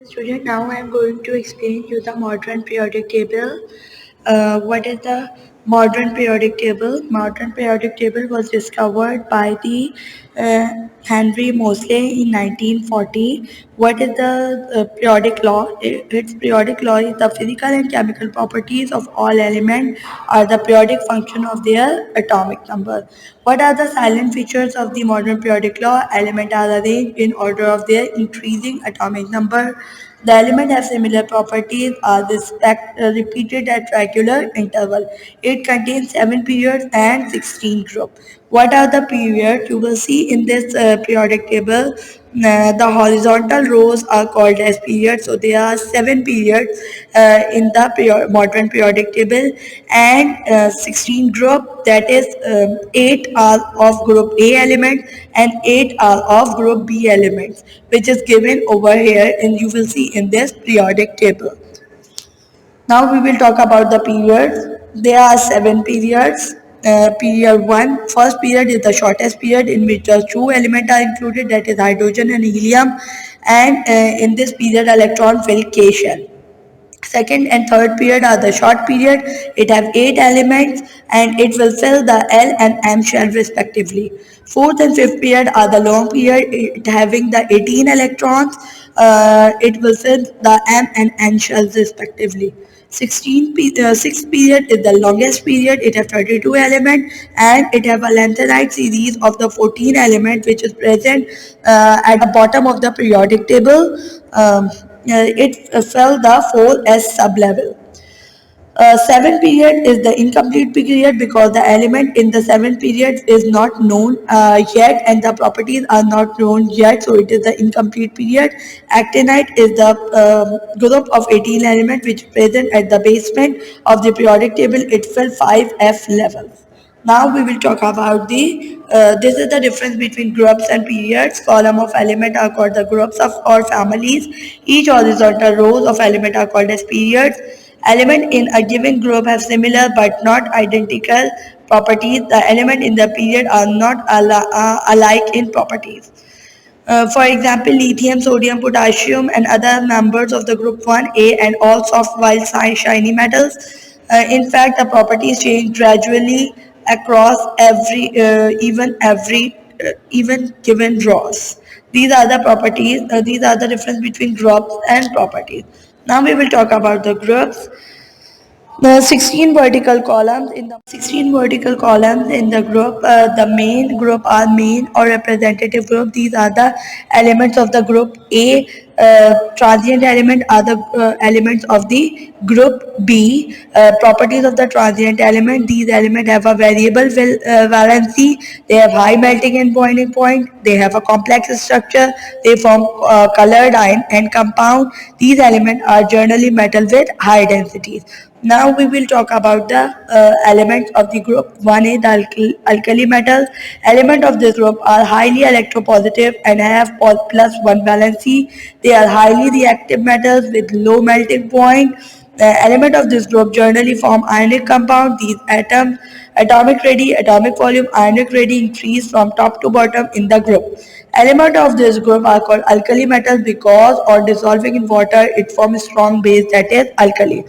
Student, now I am going to explain you the modern periodic table. What is the modern periodic table? Modern periodic table was discovered by the Henry Moseley in 1940. What is the periodic law? Its periodic law is the physical and chemical properties of all elements are the periodic function of their atomic number. What are the silent features of the modern periodic law? Elements are arranged in order of their increasing atomic number. The elements have similar properties, are repeated at regular interval. It contains 7 periods and 16 groups. What are the periods? You will see in this periodic table, the horizontal rows are called as periods. So there are 7 periods in the modern periodic table and 16 group, that is 8 are of group A elements and 8 are of group B elements, which is given over here and you will see in this periodic table. Now we will talk about the periods. There are 7 periods. Period 1, first period is the shortest period in which the two elements are included, that is hydrogen and helium, and in this period electron fill K shell. Second and third period are the short period. It have 8 elements and it will fill the L and M shell respectively. Fourth and fifth period are the long period, it having the 18 electrons. It will fill the M and N shells respectively. Sixth period is the longest period. It have 32 elements and it have a lengthened series of the 14 elements which is present at the bottom of the periodic table. It fell the 4s sublevel. Seventh period is the incomplete period because the element in the seventh period is not known yet and the properties are not known yet, so it is the incomplete period. Actinide is the group of 18 elements which is present at the basement of the periodic table. It fell 5f levels. Now we will talk about this is the difference between groups and periods. Column of element are called the groups of or families. Each horizontal rows of element are called as periods. Element in a given group have similar but not identical properties. The element in the period are not alike in properties. For example, lithium, sodium, potassium, and other members of the group 1A and all soft while shiny metals. In fact, the properties change gradually across even given rows. These are the properties. These are the difference between groups and properties. Now we will talk about the groups. The 16 vertical columns in the group, the main group are main or representative group. These are the elements of the group A. Transient element are the elements of the group B. Properties of the transient element. These elements have a variable valency. They have high melting and boiling point. They have a complex structure. They form colored ion and compound. These elements are generally metal with high densities. Now we will talk about the elements of the group 1A, the alkali metals. Elements of this group are highly electropositive and have plus 1 valency. They are highly reactive metals with low melting point. The element of this group generally form ionic compound. These atoms, atomic radii, atomic volume, ionic radii increase from top to bottom in the group. Elements of this group are called alkali metals because on dissolving in water it forms strong base, that is alkali.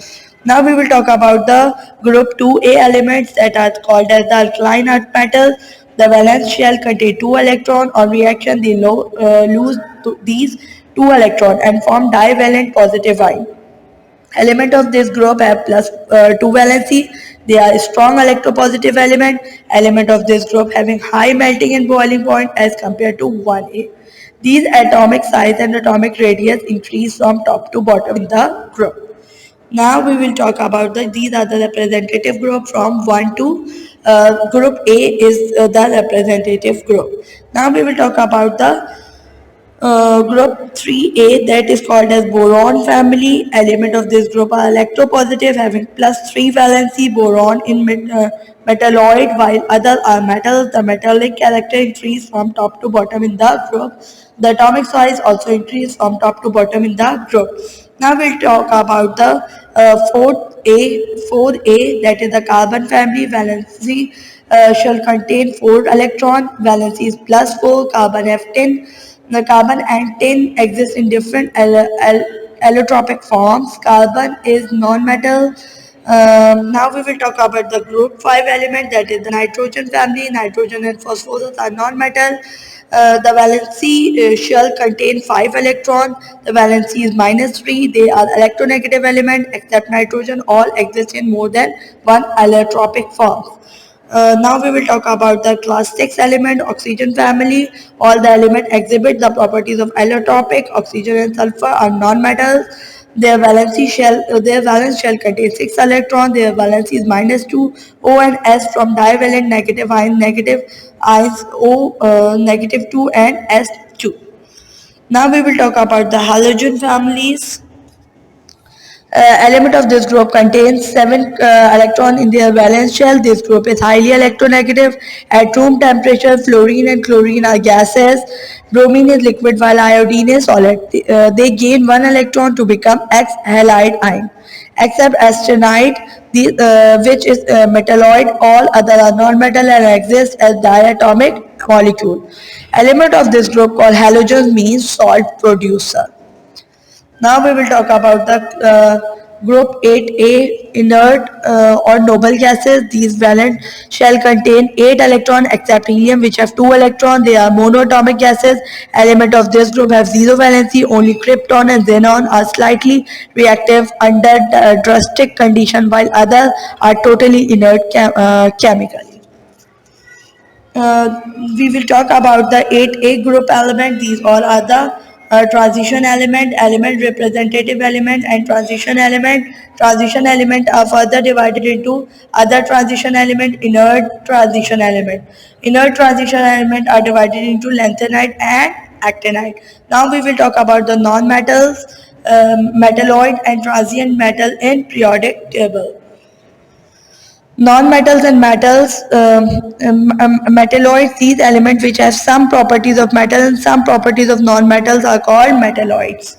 Now we will talk about the group 2A elements that are called as the alkaline earth metals. The valence shell contain 2 electrons. On reaction, they lose these 2 electrons and form divalent positive ion. Element of this group have plus 2 valency. They are strong electropositive element. Element of this group having high melting and boiling point as compared to 1A. These atomic size and atomic radius increase from top to bottom in the group. Now we will talk about these are the representative group from 1 to group A is the representative group. Now we will talk about the group 3A, that is called as boron family. Element of this group are electropositive having plus 3 valency. Boron in metalloid while other are metals. The metallic character increase from top to bottom in the group. The atomic size also increase from top to bottom in the group. Now we'll talk about the 4A, that is the carbon family. Valency shall contain 4 electron. Valency is plus 4. Carbon have 10. The carbon and tin exist in different allotropic forms. Carbon is non-metal. Now we will talk about the group 5 element, that is the nitrogen family. Nitrogen and phosphorus are non-metal. The valency shell contain 5 electrons. The valency is -3. They are electronegative element. Except nitrogen, all exist in more than one allotropic form. Now we will talk about the class 6 element, oxygen family. All the elements exhibit the properties of allotropic. Oxygen and sulfur are non-metals. Their valence shell contains 6 electrons. Their valency is -2. O and S from divalent negative ions O -2 and S2. Now we will talk about the halogen families. Element of this group contains 7 electrons in their valence shell. This group is highly electronegative. At room temperature, fluorine and chlorine are gases. Bromine is liquid while iodine is solid. They gain 1 electron to become X halide ion. Except austenite, which is metalloid, all other are non-metal and exist as diatomic molecule. Element of this group called halogens means salt producer. Now we will talk about the group 8A, inert or noble gases. These valent shell contain 8 electrons except helium, which have 2 electrons. They are monoatomic gases. Element of this group have zero valency. Only krypton and xenon are slightly reactive under drastic condition, while others are totally inert chemically. We will talk about the 8A group element. These all are the transition element, representative element, and transition element. Transition element are further divided into other transition element, inert transition element. Inert transition element are divided into lanthanide and actinide. Now we will talk about the non-metals, metalloid and transient metal in periodic table. Non-metals and metals, metalloids, these elements which have some properties of metal and some properties of non-metals are called metalloids.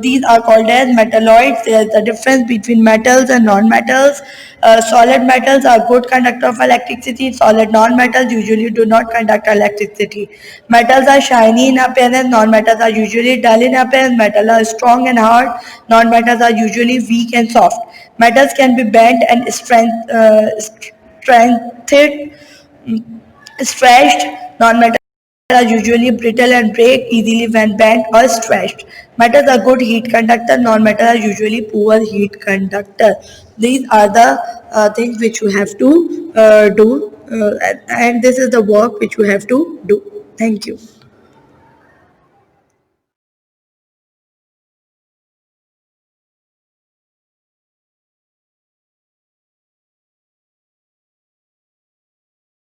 These are called as metalloids. There is a difference between metals and non-metals. Solid metals are good conductor of electricity. Solid non-metals usually do not conduct electricity. Metals are shiny in appearance. Non-metals are usually dull in appearance. Metals are strong and hard. Non-metals are usually weak and soft. Metals can be bent and strengthened, stretched. Non-metals are usually brittle and break easily when bent or stretched. Metals are good heat conductor. Non-metals are usually poor heat conductor. These are the things which you have to do, and this is the work which you have to do. Thank you.